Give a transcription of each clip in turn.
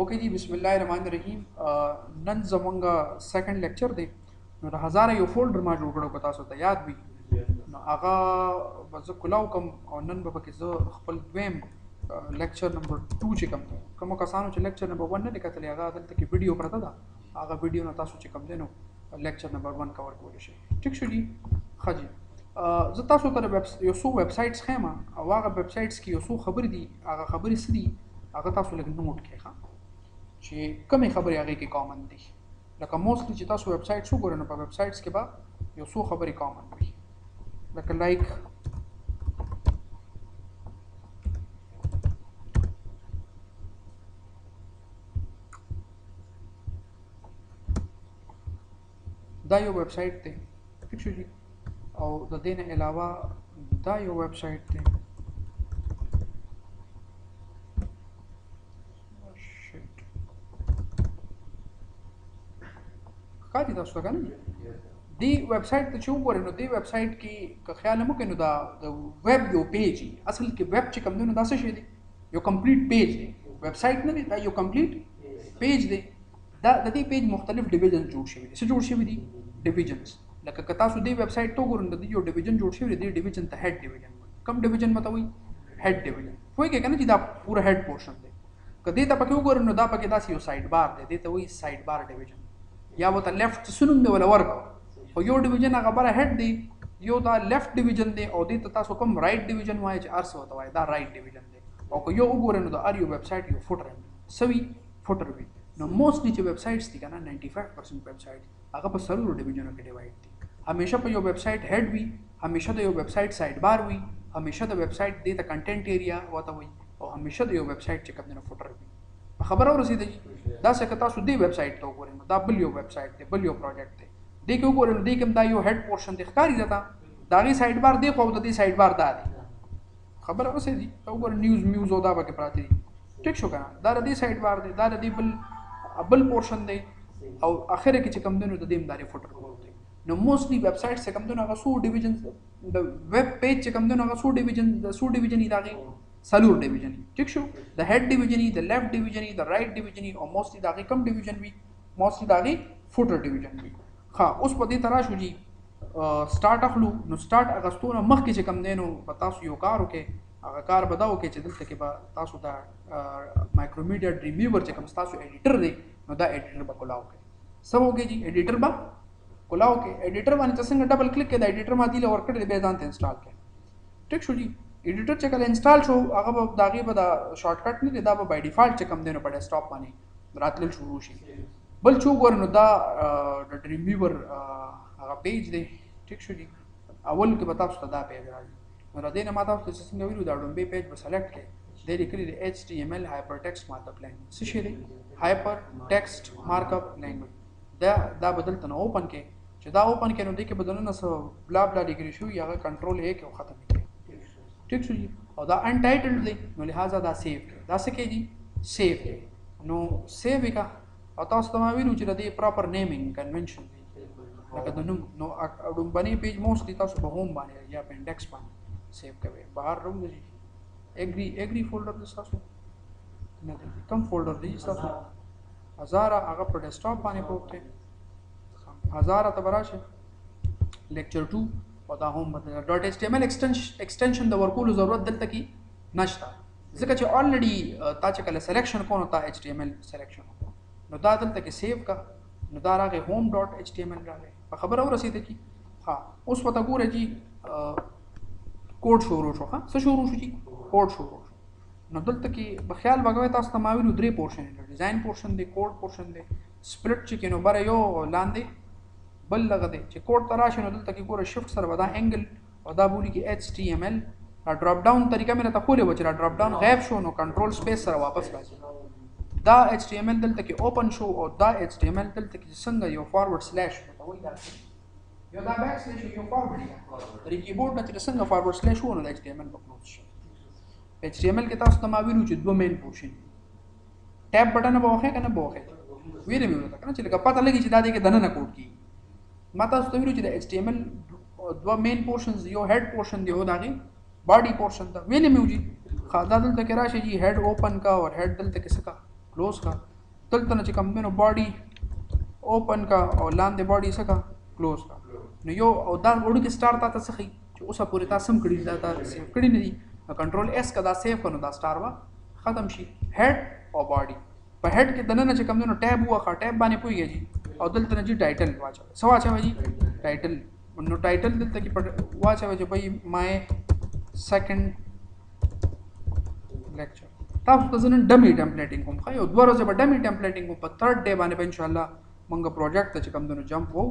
ओके जी, बिस्मिल्लाहिर्रहमानिर्रहीम। नन ज़मंगा second lecture दे नو د हज़ार यो फोल्डर ما جوړ کړو، که تاسو ته یاد وي نو هغه به زه کلاو کوم او نن به پکې زه خپل دویم لیکچر نمبر 2 چې کوم دی، کوم کسانو چې لیکچر نمبر 1 نه دی کتلی هغه دلته کې ویډیو پرته ده، هغه ویډیو نه تاسو چې کوم دی نو لیکچر نمبر 1 کور کولی شئ. ټیک شو جی. ښه جی، زه تاسو ته یو څو ویب سایټس ښیم او هغه ویب سایټس کې یو څو خبرې دي، هغه خبرې څه دي هغه تاسو لږ نوټ کړئ چې کومې خبرې هغې کې کامن دي. لکه موستلی چې تاسو ویب سایټس وګورئ نو په ویب سایټس کې به یو څو خبرې کامن وي، لکه لایک دا یو ویب سایټ دی. ٹھیک شو جی. او د دې نه علاوه دا یو ویب سایټ دی. ښکاري تاسو ته که نه؟ دې ویب سایټ ته چې وګورئ نو دې ویب سایټ کې که خیال مو کوئ نو دا د ویب یو پیج وي. اصل کې ویب چې کوم دی نو دا څه شی دی؟ یو کمپلیټ پیج دی. ویب سایټ نه دی، دا یو کمپلیټ پیج دی. دا د دې پیج مختلف ډیویژن جوړ شوي دي. څه جوړ شوي دي؟ ډیویژنز. لکه که تاسو دې ویب سایټ ته وګورئ نو د یو ډیویژن جوړ شوی دی. دې ډیویژن ته هیډ ډیویژن وایي. کوم ډیویژن مته وایي؟ هیډ ډیویژن. پوهېږئ که نه چې دا پوره هیډ پورشن دی. که دې ته پکې وګورئ نو دا پکې داسې یو سایډ بار دی، دې ته وایي سایډ بار ډیویژن، یا ورته لیفټ څه نوم دی ولا ورکړو. او یو ډیویژن هغه بره هیډ دی، یو دا لیفټ ډیویژن دی، او دې ته تاسو کوم رائټ ډیویژن وایي چې هر څه ورته وایي دا رائټ ډیویژن دی. او که یو وګورئ نو د هر یو ویب سایټ یو فوټر څه وي؟ فوټر وي. نو موستلی چې ویب سایټس دي که نه 95% ویب سایټ هغه په څلورو ډیویژنو کې ډیوایډ دي. همیشه په یو ویب سایټ هیډ وي، همیشه د یو ویب سایټ سایډ بار وي، همیشه د ویب سایټ دې ته کنټینټ ایریا ورته وایي، او همیشه د یو ویب سایټ چې کوم دی نو فوټر وي. خبره ورسېده جي. داسې که تاسو دې ویب سایټ ته وګورئ نو دا بل یو ویب سایټ دی، بل یو پروجیکټ دی. دې کې وګورئ نو دې کې دا یو هیډ پورشن دی، ښکاري درته د هغې سایډ بار دی خو او د دې سایډ بار دا دی. خبره ورسېدي. وګورئ نیوز میوز او دا پکې پراته دي. ټیک شو که نه؟ دا د دې سایډ بار دی، دا د دې بل پورشن دی، او اخره کې چې کوم دی نو د دې هم دا فوټر کول دی. نو موستلی ویب سایټ چې کوم دی نو هغه څو ډیویژنز د ویب پیج چې کوم دی نو هغه څو ډیویژن د هغې څلور ډیویژن وي. ټیک شو. د هیډ ډیویژن وي، د لیفټ ډیویژن وي، د رائټ ډیویژن وي، او موستلی د هغې کوم ډیویژن وي؟ موستلی د هغې فوټر ډیویژن وي. ښه، اوس په دې ته راشو جي. سټارټ اخلو. نو سټارټ اخیستو نه مخکې چې کوم دی نو به تاسو یو کار وکړئ. هغه کار به دا وکړئ چې دلته کې به تاسو دا مایکرومیډیا ډریم ویور چې کوم ستاسو ایډیټر دی نو دا ایډیټر به کولاو کړئ. څه به وکړئ جي؟ ایډیټر به کولاو کړئ. ایډیټر باندې چې څنګه ډبل کلیک کړئ، د ایډیټر ما دې له ورکړی دی، بیا ځان ته انسټال کړئ. ټیک شو جي. ایډیټر چې کله انسټال شو هغه به د هغې به دا شارټ کټ نه دی، دا به بای ډیفالټ چې کوم دی نو په ډیسکټاپ باندې راتلل شروع شي. بل چې وګورئ نو دا د ډریم ویور هغه پیج دی. ټیک شو جي. اول کې به تاسو ته دا پیج راځي. نو د دې نه ما تاسو ته څنګه ویلو دا ډومبې پیج به سلیکټ کړئ. دې لیکلي دی HTML هایپر ټیکسټ مارک اپ لینګویج. څه شی دی؟ هایپر ټیکسټ مارک اپ لینګویج. دا به دلته نه اوپن کړئ. چې دا اوپن کړئ نو دې کې به دننه څه بلا بلا لیکلي شوي، هغه کنټرول A کې ختم کړئ. ٹھیک شو جی. او دا انټایټلډ دی نو لہٰذا دا سیو کړئ. دا څه کوي جي؟ سیو کړئ. نو سیو یې کړه. او تاسو ته ما ویلو چې د دې پراپر نیمینګ کنونشن دی، لکه د نوم. نو ډومبنی پیج موستلی تاسو په هوم باندې یا په انډیکس باندې سیو کوئ. بهر راوځي جي. ایګري فولډر دی ستاسو نه دی؟ کوم فولډر دی ستاسو؟ هزاره هغه په ډیسکټاپ باندې پروت دی. هزاره ته به راشئ، لیکچر 2 او دا هم بدل. ډاټ HTML ایکسټنشن د ورکولو ضرورت دلته کې نشته، ځکه چې آلریډي تا چې کله سلیکشن کو نو تا HTML سلیکشن کو نو دا دلته کې سیو کا. نو دا راغی هوم ډاټ HTML راغی. په خبره ورسېده جي. ها، اوس پته ګوره جي کوډ شروع شو. ښه، څه شروع شو جي؟ کوډ شروع شو. نو دلته کې به خیال وکوئ تاسو ته ما ویلو درې پورشن دي، ډیزاین پورشن دی، کوډ پورشن دی، سپلټ چې کې نو بره یو لاندې بل لغه دی. چې کوډ ته راشي نو دلته کې ګوره شفټ سره به دا انګل او دا بولي کې HTML. ډراپ ډاون طریقه مې راته ښولې وه چې ډراپ ډاون غیب شو نو کنټرول سپیس سره واپس راځي. دا HTML دلته کې اوپن شو، او دا HTML دلته کې څنګه یو فارورډ سلیش یو دا بیک سلیش یو فارورډ دی. د کیبورډ نه چې څنګه فارورډ سلیش وو نو د HTML به کلوز شي. HTML کې تاسو ته ما ویلو چې دوه مین پورشن ټیب بټن به وخی کنه به وخی ویلې مې ورته کنه چې لکه پته لګي چې دا دې کې دننه کوډ کی. ما تاسو ته ویلو چې د HTML دوه مین پورشنز، یو هیډ پورشن دی او دا غي باډي پورشن دا ویلې مې وجي. خا دا دلته کې راشي جی هیډ اوپن کا او هیډ دلته کې سکا کلوز کا دلته نه چې کوم دی نو باډي اوپن کا او لاندې باډي څه کا کلوز کا نو یو او دا وړو کې سٹار تا څه خي چې اوسه پورې تاسو هم کړی دا سیو کړی نه دي کنټرول اس کا دا سیو کنو دا سٹار وا ختم شي هډ او باډي په هډ کې دنه چې کوم دی نو ټیب وخه ټیب باندې پويږي جی او دلته نه جی ټایټل واچو سو واچو جی ټایټل نو ټایټل دلته کې واچو چې بھائی مای سیکنډ لیکچر تاسو ته نن ډمی ټمپلیټینګ کوم خو یو دوه ورځې به ډمی ټمپلیټینګ کوم په تھرد ډے باندې ان شاء الله مونږ پروجیکټ ته کوم دنو جمپ وو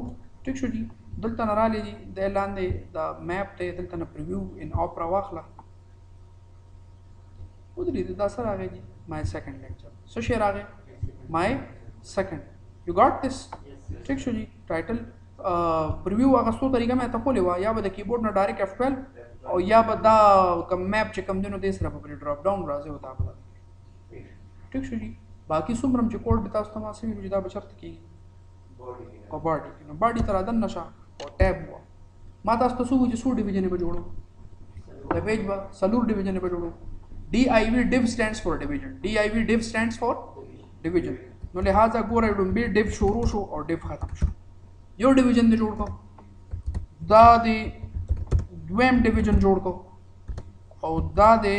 ټیک شو جی دلته نه را لې د لاندې د میپ ته دلته نه پریویو ان اوپرا واخله ودرې دا سره راغی جی مای سیکنډ لیکچر سو شي راغی مای سیکنډ یو ګاټ دس ټیک شو جی ټایټل پریویو هغه څو طریقه مې ته کولې وا یا به د کیبورډ نه ډایرکټ F12 او یا به دا کوم میپ چې کوم دنو دې سره په ډراپ ډاون راځي او تاسو ټیک شو جی باقي څومره چې کوډ تاسو ته ما سوي چې دا بشرط کی او باډي نو باډي تر دن نشه او ټیب ما تاسو ته سو چې سو ډیویژن به جوړو د پیج با سلور ډیویژن به جوړو DIV div stands for division DIV div stands for division نو لہذا ګوره ډومبي div شروع شو او div ختم شو یو ډیویژن دې جوړ کو دا دې دویم ډیویژن جوړ کو او دا دې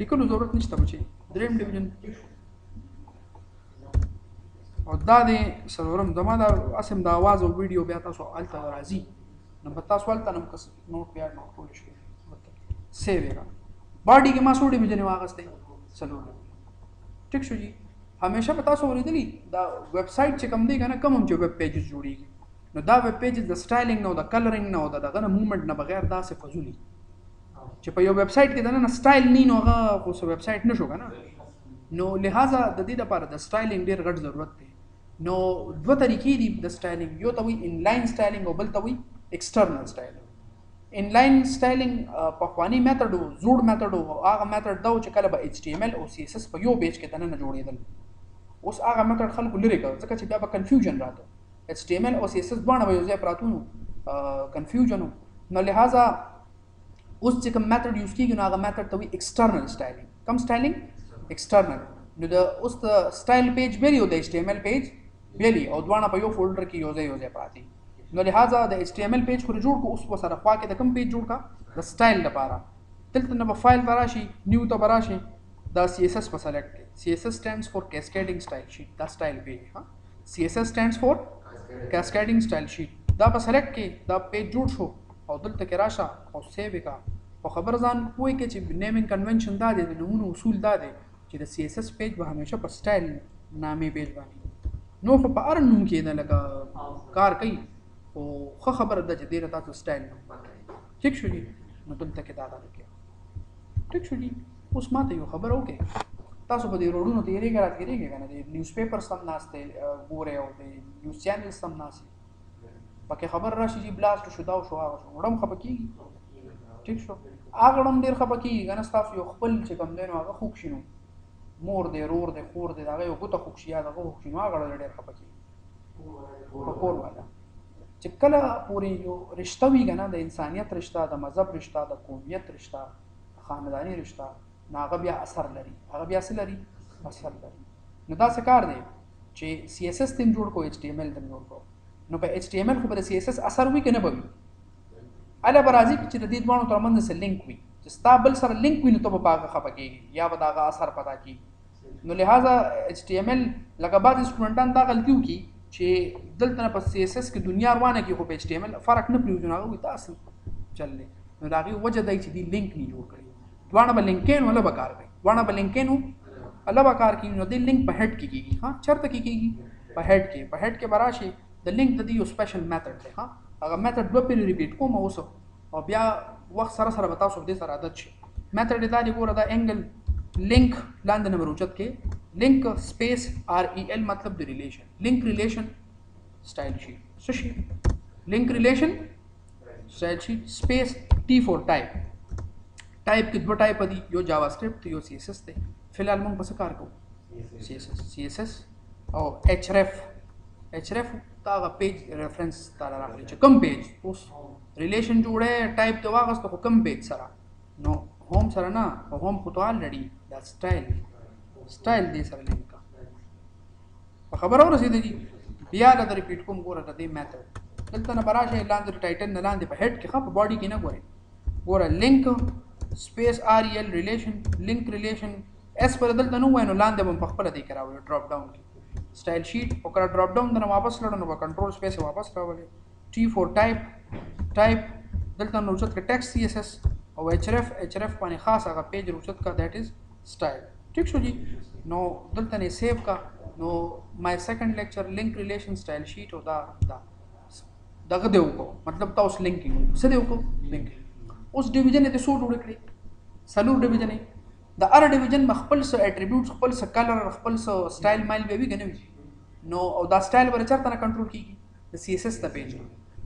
لیکلو ضرورت نشته بچي دریم ډیویژن او دا دې سلورم زما دا اسم دا आवाज او ویډیو بیا تاسو الته راځي نو تاسو الته نو کس نوٹ بیا نو کول شي سیو ویرا باډي کې ما سو ډیویژن واغسته سلور ټیک شو جی همیشه پتا سو ورېدلی دا ویب سټ چې کم دی کنه کوم چې ویب پیجز جوړیږي نو دا ویب پیجز د سټایلینګ نو د کلرینګ نو د دغه موومېنټ نه بغیر دا څه فزولي چې په یو ویب سټ کې دا نه سټایل نه نو هغه خو ویب سټ نشو کنه نو لہذا د دې لپاره د سټایلینګ ډیر غټ ضرورت دی نو دوه طریقې دي د سټایلینګ یو ته وی انلاین سټایلینګ او بل ته وی ایکسټرنل سټایلینګ انلاین سټایلینګ په خواني میتھډ او زوړ میتھډ او هغه میتھډ دا چې کله به HTML او CSS په یو پیج کې دنه جوړېدل اوس هغه میتھډ خلکو لري کړ ځکه چې بیا به کنفیوژن راته HTML او CSS باندې به یو ځای پراتونو کنفیوژن نو لہذا اوس چې کوم میتھډ یوز کیږي نو هغه میتھډ ته وی ایکسټرنل سټایلینګ کوم سټایلینګ ایکسټرنل نو د اوس د سټایل پیج بیلی او د HTML پیج بیلی او دوانه په یو فولډر کې یو ځای پراتی نو لہذا د HTML پیج خو جوړ کو اوس په سره خوا کې د کوم پیج جوړ کا د سټایل لپاره دلته نو فایل براشي نیو ته براشي دا CSS په سلیکټ کې CSS stands for cascading style sheet دا سټایل پیج ها CSS stands for cascading style sheet دا په سلیکټ کې دا پیج جوړ شو او دلته کې راشه او سیو کا او خبر ځان کوی کې چې نیمینګ کنونشن دا دی د نمونه اصول دا دی چې د CSS پیج به همیشه په سټایل نامې پیج باندې نو خو په ار نوم کې نه لګا کار کوي او خو خبره ده چې ډیره تاسو سټایل ټیک شو دي نو دلته کې دا کې ټیک شو دي اوس ماته یو خبر اوکې تاسو په دې روډونو تیریږئ راتېریږئ کنه د نیوز پیپر سم ناشته ګوره او د نیوز چینل سم ناشته پکې خبر راشي چې بلاست شو دا شو هغه وړم خپکیږي ټیک شو هغه وړم ډیر خپکیږي کنه تاسو یو خپل چې کوم دین هغه خوښ شینو مور دې رور دې خور دې هغه یو ګوته خوښ یا هغه خوښ شینو هغه ډیر خپکیږي په کور والا چې کله پوری یو رشتہ وی کنه د انسانیت رشتہ د مذهب رشتہ د قومیت رشتہ خاندانی رشتہ هغه بیا اثر لري هغه بیا څه لري اثر لري نو دا څه کار دی چې CSS تم جوړ کو HTML تم جوړ کو نو په HTML خو په CSS اثر وی کنه به اله برازي چې د دې دوانو ترمنځ سره لینک وي چې سټابل سره لینک وي نو ته په هغه خپکیږي یا به دا اثر پتا کی نو لہذا HTML لکه بعض سټوډنټان دا غلطیو کی چې دلته په CSS کې دنیا روانه کې خو په HTML فرق نه پریږدي نو هغه تاسو چللې نو دا غي وجه دی چې دی لینک نه جوړ کړی دوانه به لینکین ولا بکار کوي دوانه به لینکین الله بکار کوي نو دی لینک په هډ کې کیږي ها چرته کې کیږي په هډ کې براشي د لینک د یو سپیشل میتھډ دی ها هغه میتھډ دوه پیری ریپیټ کوم اوس او بیا وخت سره سره تاسو دې سره عادت شي میتھډ دا دی ګوره دا انګل لینک لاندې نمبر اوچت کې لینک سپیس REL مطلب د ریلیشن لینک ریلیشن سټایل شیټ څه شي لینک ریلیشن سټایل شیټ سپیس T فور ټایپ ټایپ کې دوه ټایپ دي یو جاوا سکرپټ یو CSS دی فلحال موږ په څه کار کوو CSS او href دا پیج ریفرنس تعالی راغلی چې کوم پیج اوس ریلیشن جوړه ټایپ ته واغسته کوم پیج سره نو هوم سره نه هوم خو ته الریډي دا سټایل سټایل دې سره لینک کا په خبره ورسېدې بیا دا ریپیټ کوم ګوره د دې میثډ دلته نه براشه لاندې ټایټل نه لاندې په هډ کې په باډي کې نه ګوره لینک سپیس ار ال ریلیشن لینک ریلیشن اس پر دلته نو وینو لاندې هم په خپل دې کراوي ډراپ ډاون کې سټایل شیټ او کړه ډراپ ډاون نه واپس لړنو په کنټرول سپیس واپس راولې ټي فور ټایپ دلته نو چت کې ټیکسټ سی اس اس او ایچ ار اف باندې خاص هغه پیج روچت کا دیٹ از سټایل ٹھیک شو جی نو دلته نه سیو کا نو مای سیکنډ لیکچر لینک ریلیشن سټایل شیټ او دا دغه دیو کو مطلب تاسو لینکینګ څه دیو کو لینک اوس ډیویژن ته سو جوړ کړی سلور ډیویژن د ار ډیویژن خپل څه اټریبیوټ خپل څه کلر خپل څه سټایل مایل به وي کنه نو او دا سټایل ور چرته نه کنټرول کیږي د سی اس اس ته پیج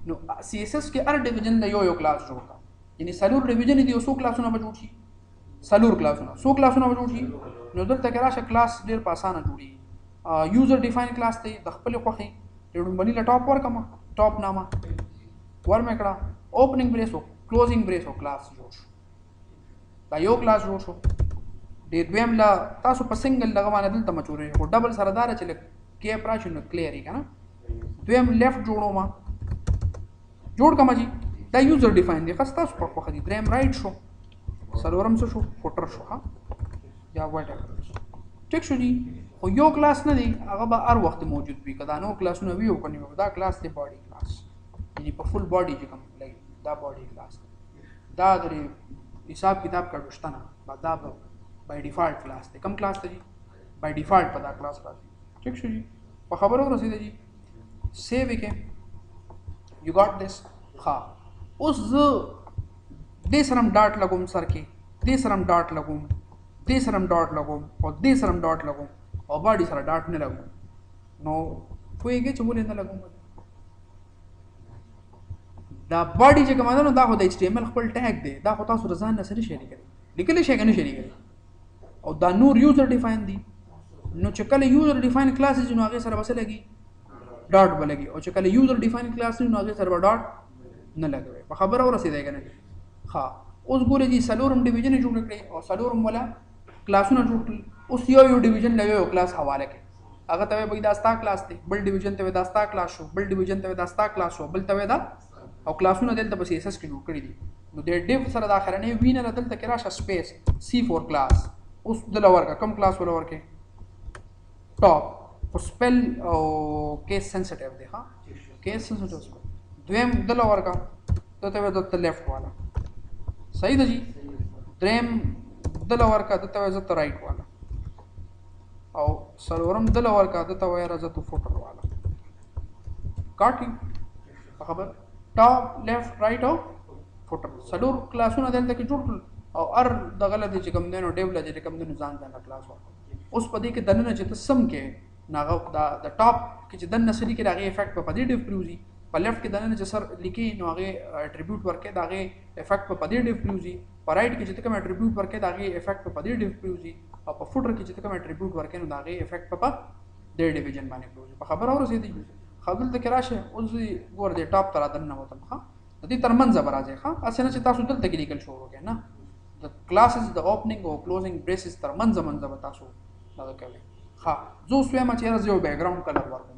نو سی اس اس کې ار ډیویژن د یو کلاس جوړ کا یعنی سلور ډیویژن دی اوسو کلاسونه به جوړ شي سلور کلاسونه سو کلاسونه به جوړ شي نو دلته کې راشه کلاس ډیر په اسانه جوړي یوزر ډیفاین کلاس ته د خپل خوخي ډېر باندې لټاپ ورکما ټاپ نامه ورمکړه اوپننګ بریس او کلوزینګ بریس او کلاس جوړ شو دا یو کلاس جوړ شو د دویم لا تاسو په سنگل لغه باندې دلته مچورې او ډبل سردار چې کې پراشن کلیئر کنه دویم لیفت جوړو ما جوړ کما جی دا یوزر ډیفاین دی خاص تاسو په خوخه دي دریم رائټ شو سلورم څه شو فوټر شو ها یا وایټ ټیک شو جی خو یو کلاس نه دی هغه به هر وخت موجود وي کدا نو کلاسونه وی او کني دا کلاس دی باډي کلاس یعنی په فل باډي چې کوم لګي دا باډي کلاس دا د حساب کتاب کډوشتنه دا بای ډیفالت کلاس دی کم کلاس دی بای ډیفالت په دا کلاس راځي ٹھیک شو جی په خبرو ورسېده جی سیو کې یو ګاټ دیس ها اوس زه دې سرم ډاټ لګوم سر کې دې سرم ډاټ لګوم دې سرم ډاټ لګوم او دې سرم ډاټ لګوم او باډي سره ډاټ نه لګوم نو کویږي چې ولې نه لګوم دا باډي چې کومه ده نو دا خو د ایچ ټی ایم ال خپل ټیګ دی دا خو تاسو رضان نه سره شي لیکل شي کنه شي او دا نور یوزر ډیفاین دی نو چې کله یوزر ډیفاین کلاس نو هغه سره بس لګي ډاټ بلګي او چې کله یوزر ډیفاین کلاس نو هغه سره ډاټ نه لګوي په خبره ورسېده کنه ها اوس ګورې دي سلورم ډیویژن جوړ کړی او سلورم ولا کلاسونه جوړ کړل اوس یو ډیویژن له یو کلاس حواله کړي هغه ته به دا ستا کلاس دی بل ډیویژن ته دا ستا کلاس شو بل ډیویژن ته دا ستا کلاس شو بل ته دا او کلاسونه دلته په سی اس اس کې جوړ کړی دي نو د ډیو سره د اخرنۍ وینر دلته کې راشه سپیس C4 کلاس اوس د لور کا کم کلاس ولور کې ټاپ او سپیل او کیس سنسټیو دی ها کیس سنسټیو دویم د لور کا ته د لیفت والا صحیح ده جی دریم د لور کا ته د رائټ والا او سلورم د لور کا ته وایره ز تو فوټر والا کاټي خبر ټاپ لیفت رائټ او فوټر سلور کلاسونه دلته کې جوړ او ار د غلط چې کوم دینو ډیولپ چې کوم دینو ځان ځان کلاس ورکړي اوس په دې کې دنه چې تسم کې ناغه د ټاپ کې چې دنه سړي کې راغی افیکټ په دې ډیف پروزي په لیفت کې دنه چې سر لیکي نو هغه اټریبیوټ ورکړي داغه افیکټ په دې ډیف پروزي په رائټ کې چې کوم اټریبیوټ ورکړي داغه افیکټ په دې ډیف پروزي او په فوټر کې چې کوم اټریبیوټ ورکړي نو داغه افیکټ په دې ډیویژن باندې پروزي په خبر اورسېدي خپل ته راشه اوس ګور دې ټاپ تر دنه وته ښه د دې ترمنځ برازه ښه اسنه چې تاسو دلته کې لیکل شروع وکړئ نه د کلاسز د اوپننګ او کلوزینګ بریسز ترمنځ تاسو دا کوي ها زه سویم چې راځي یو بیک گراوند کلر ورکوم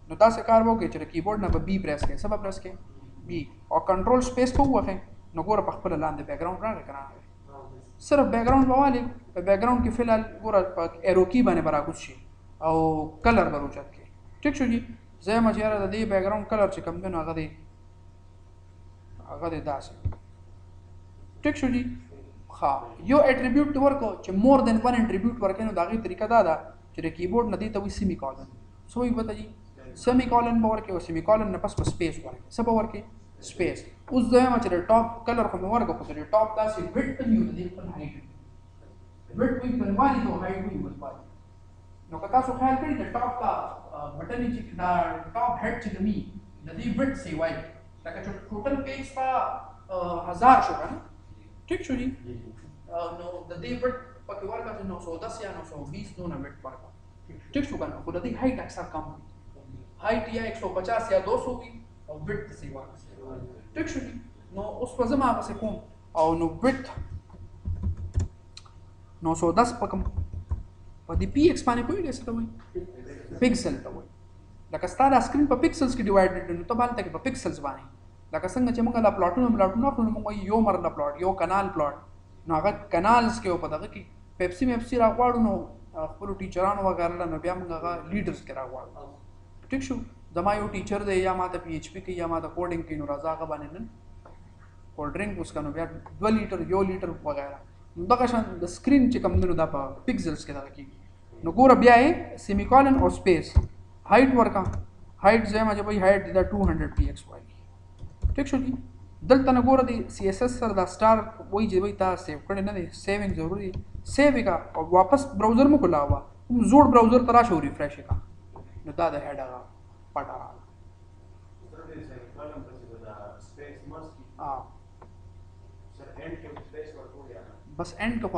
نو تاسو کار وکړئ چې کیبورډ نه به بی پریس کړئ سبب پریس کړئ بی او کنټرول سپیس په وخه نو ګوره په خپل لاندې بیک گراوند راغی کنه صرف بیک گراوند بوالي په بیک گراوند کې فلال ګوره په ایرو کی باندې براغوت شي او کلر بروچت کې ٹھیک شو جی زه ما چې را د دې بیک گراوند کلر چې کوم دنو هغه دی داسې ٹھیک شو جی ها یو اټریبیوټ ورکو چې مور دین ون اټریبیوټ ورکینو دا غي طریقه دا ده چې کیبورډ نه دی ته وي سیمی کولن سو یې وته جی سیمی کولن باور کې او سیمی کولن نه پس په سپیس ورکې سبا ورکې سپیس اوس ځای چې ټاپ کلر خو ورکو خو چې ټاپ داسې وډ ته نیو دی په هایټ وډ وی په والی ته هایټ وی ورپای نو که تاسو خیال کړئ د ټاپ کا بٹن چې دا ټاپ هډ چې می د دې وډ سی وای لکه چې ټوټل پیج په 1000 شو کنه ٹھیک شو جی نو د دې وډ پکې ورکړه 910 یا 920 نو نه وډ ورکړه ٹھیک شو کنه خو د دې هایټ اکثر کم وي هایټ یا 150 یا 200 وي او وډ سی وای ٹھیک شو جی نو اوس په زما واسه کوم او نو وډ 910 پکم په دې پی ایکس باندې کوئی څه ته وایي پکسل ته وایي لکه ستاره سکرین په پکسلز کې ډیوایډډ نو ته بالته کې په پکسلز باندې لکه څنګه چې موږ لا پلاټونه خو موږ یو مرله پلاټ یو کانال پلاټ نو هغه کانالز کې په دغه کې پیپسي راغواړو نو خپل ټیچرانو وغیرہ نو بیا موږ هغه لیډرز کې راغواړو ټیک شو زما یو ټیچر دی یا ماته پی ایچ پی کې یا ماته کوډینګ کې نو راځه هغه باندې نن کولډ ډرینک اوس کنو بیا 2 لیټر یو لیټر وغیرہ نو دغه شان د سکرین چې کوم نو دا په پکسلز کې دغه کېږي نو ګوره بیا یې سیمی کولن او سپیس هایټ ورکا هایټ زما چې وایي هایټ دا 200 پی ایکس وایي ټیک شو جی دلته نه ګوره دی سی اس اس سره دا سٹار وایي چې وایي تا سیو کړی نه دی سیوینګ ضروری سیو کا او واپس براوزر مو کولاوا هم زوړ براوزر ترا شو ریفریش کا نو دا د هډ هغه پټا بس اینڈ کو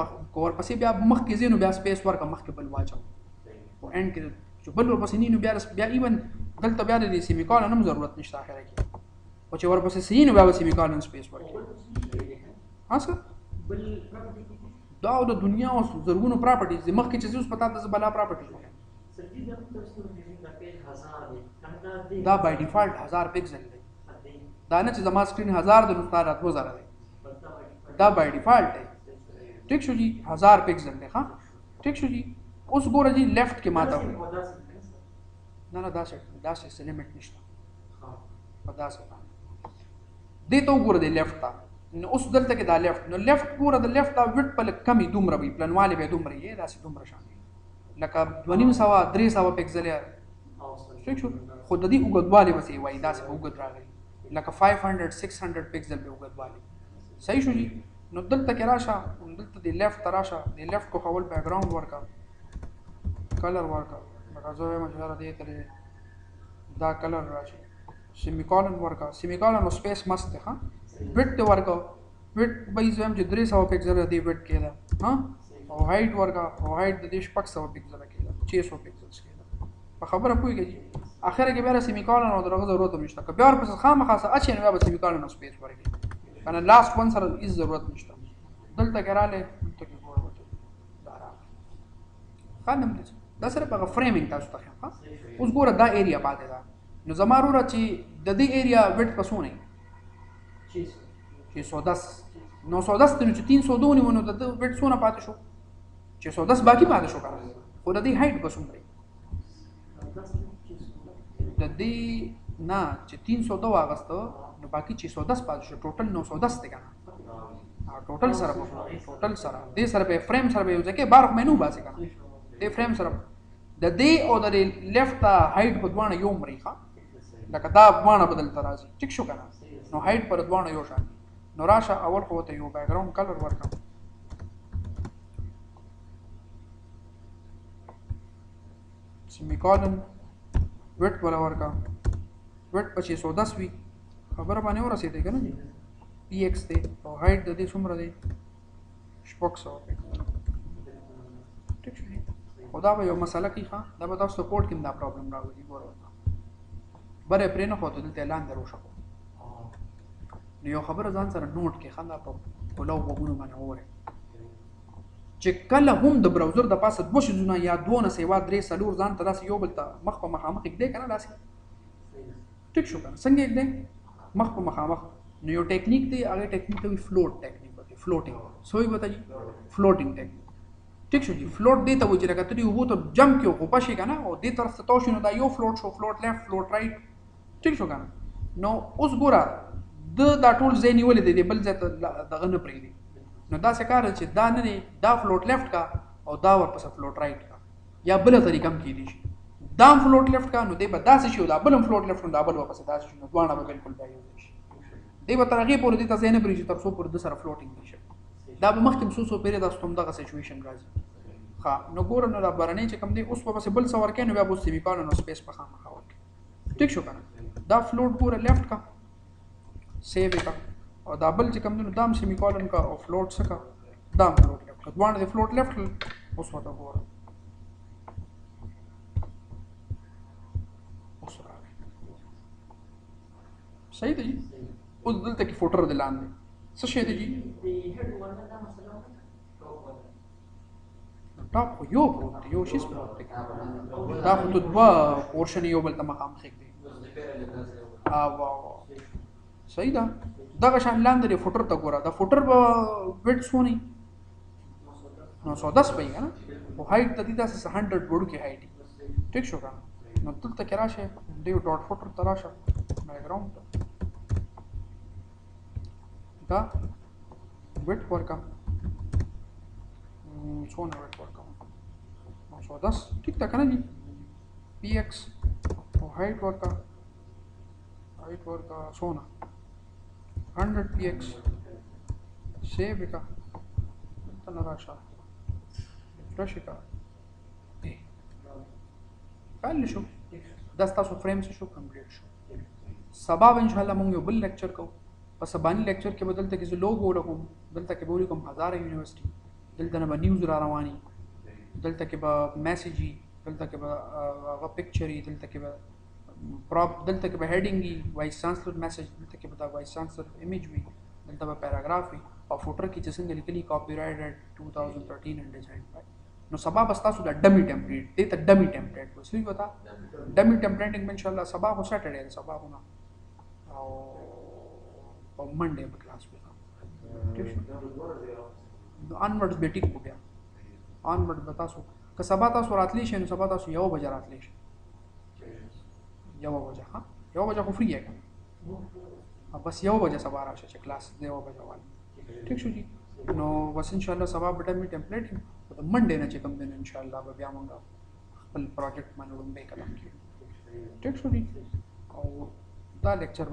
ورپسې بیا مخ کې زینو بیا سپیس ورکا مخ کې بل واچو او اینڈ کې چې بل ورپسې نه بیا ایون دلته بیا د سیمی کولن هم ضرورت نشته اخره کې او چې ورپسې سینو بیا سیمی کولن سپیس ورکړي ها څه بل دا د دنیا او زرګونو پراپرټیز مخ کې چې اوس پتا د بلا پراپرټیز دا بای ډیفالت 1000 پکسل دی دا نه چې زما سکرین 1000 د نو 2000 دی دا بای ډیفالت دی ٹھیک شو جی 1000 پکسل دی ها ٹھیک شو جی اوس ګوره جی لیفت کې ماته نه دا څه لیمټ نشته په داسې دې ته وګوره دی لیفت ته نو اوس دلته کې دا لیفت نو لیفت ګوره د لیفت دا وډ په کمی دومره وي پلنواله به دومره یې داسې دومره شان لکه 2.5 پکسل ٹھیک شو خو د دې وګدواله وسې وای داسې وګد راغلی لکه 500 600 پکسل به وګدواله صحیح شو جی نو دلته کې راشه دلته دی لیفت راشه دی لیفت کو خول بیک گراوند ورکا کلر ورکا لکه زه وایم چې را دې ته دا کلر راشي سیمی کولن ورکا سیمی کولن او سپیس مست ها وډ ورکا وډ به زم چې 300 پکسل دی وډ کېدا ها او هایټ ورکا او هایټ د دې 600 پکسل کېدا 600 پکسل کېدا په خبره پوهیږئ اخره کې بیا سیمی کولن او دغه ضرورت نشته که بیا ورپسې خامخا اچي نو بیا سیمی کولن او سپیس ورکړي کنه لاست ون سره هیڅ ضرورت نشته دلته کراله ته کې ګور وته دا را خانم دې دا سره په فریمینګ تاسو ته ها اوس ګوره دا ایریا پاتې ده نو زمارو را چې د دې ایریا وډ پسونه 610 910 نو چې 302 نیونه د وډ سونه پاتې شو 610 باقی پاتې شو کنه خو د دې هایټ پسونه د دې نه چې 302 اگست نو باقی 610 پاتې شو ټوټل 910 دی کنه ټوټل سره دې سره په فریم سره به یو ځکه بار مینو باسي کنه دې فریم سره د دې او د لیفت هایټ په دوانه یو مریخه لکه دا دوانه بدل ترازی ټیک شو کنه نو هایټ پر دوانه یو شان نو راشه اول خو ته یو بیک گراوند کلر ورکا سیمی کولن وډ ولا ورکا وډ په 610 وی خبره باندې ورسېده کنه جی پی ایکس دی او هایټ د دې څومره دی 600 ټیک شو خدا به یو مسله کې ښه دا به تاسو کوډ کې دا پرابلم راوړي ګورو بره پرې نه خو دلته اعلان درو شو نو یو خبره ځان سره نوٹ کې خندا په کولو وګونو باندې وره چې کله هم د براوزر د پاسه دوه شزونه یا دوه سیوا درې سلور ځان ته داسې یو بل ته مخ په مخامخ کې کنه داسې ټیک شو کنه څنګه دې مخ په مخامخ نو یو ټیکنیک دی هغه ټیکنیک ته فلوټ ټیکنیک وته فلوټینګ سوې بتاجي فلوټینګ ټیکنیک ټیک شو جی فلوټ دی ته و چې راکته دی وو ته جمپ کې او پښې کنه او دې طرف ته توښ نو دا یو فلوټ شو فلوټ لیفت فلوټ رائټ ټیک شو کنه نو اوس ګوره دا ټول زینی ولې دی بل ځای ته دغه نه پرې دی نو دا څه کار چې دا نه دا فلوټ لیفت کا او دا ورپسې فلوټ رائټ کا یا بل طریقه هم کېدی شي دا فلوټ لیفت کا نو دی به داسې شي دا بل فلوټ لیفت نو دا بل ورپسې داسې شي نو دوانه به بالکل بیا یو شي دی به تر هغې پورې دې ته ځای نه پرېږدي تر څو پورې د سره فلوټینګ نه شي دا به مخکې څو پیرې داسې همدغه سچویشن راځي ښه نو ګوره نو دا بهرنی چې کوم دی اوس به پسې بل څه ورکوي نو بیا به سیمی کولن او سپیس په خامخا ورکوي ټیک شو که نه دا فلوټ ګوره لیفت کا سیو یې کا او دا بل چې کوم دی نو دا هم سیمی کولن کا او فلوټ څه کا دا هم فلوټ لیفت کا دواړه د فلوټ لیفت اوس ورته ګوره اوس راغی صحیح دی اوس دلته کې فوټر دی لاندې څه شی دی جی دا خو یو پروت دی یو شیز پروت دی دا خو ته دوه پورشن یو بل ته مخامخ دی صحیح ده دغه شان لاندې فوټر ته ګوره دا فوټر به ویډ سونی 910 پي کنه او هایټ ته دي تاسو 100 وړو کې هایټ ټیک شو کنه نو دلته کې راشه ډیو ډاټ فوټر ته راشه بیک ګراوند دا ویډ ورکا څونه ویډ ورکا 910 ټیک تا کنه جی پی ایکس او هایټ ورکا څونه 100 px save का इतना राशा फ्रेश का पहले शो 10,000 फ्रेम से शो कंप्लीट शो सबब इंशाल्लाह मूंग यो बिल लेक्चर को बस बानी लेक्चर के बदलते किसी लोगो रकम दलता के बोली कम हजार यूनिवर्सिटी दलता ना न्यूज़ रावानी दलता के बा मैसेजी दलता के बा पिक्चरी दलता के बा प्रॉप दलता के हेडिंग ही वाइस चांसलर मैसेज दलता के बता वाइस चांसलर इमेज भी दलता बा पैराग्राफ ही और फोटो की जिसने लिखली copyright at 2013 and design by नो सबा बस्ता सुदा डमी टेम्पलेट दे त डमी टेम्पलेट को इसलिए बता डमी टेम्पलेटिंग में इंशाल्लाह सबा को सैटरडे सबा होना और मंडे में क्लास में ठीक है ऑनवर्ड्स बेटिक हो गया ऑनवर्ड बता सो का सबा ता सुरातली शे सबा ता सो यो बजा रातली शे यो बजा हां यो बजा को फ्री है का अब बस यो बजा सबा राशे क्लास देव बजा वाली ठीक शो जी नो बस इंशाल्लाह सबा बटा में टेम्पलेट तो मंडे ना चेकम दिन इंशाल्लाह बया मंगा फुल प्रोजेक्ट मन उन बे कलम की ठीक शो जी और दा लेक्चर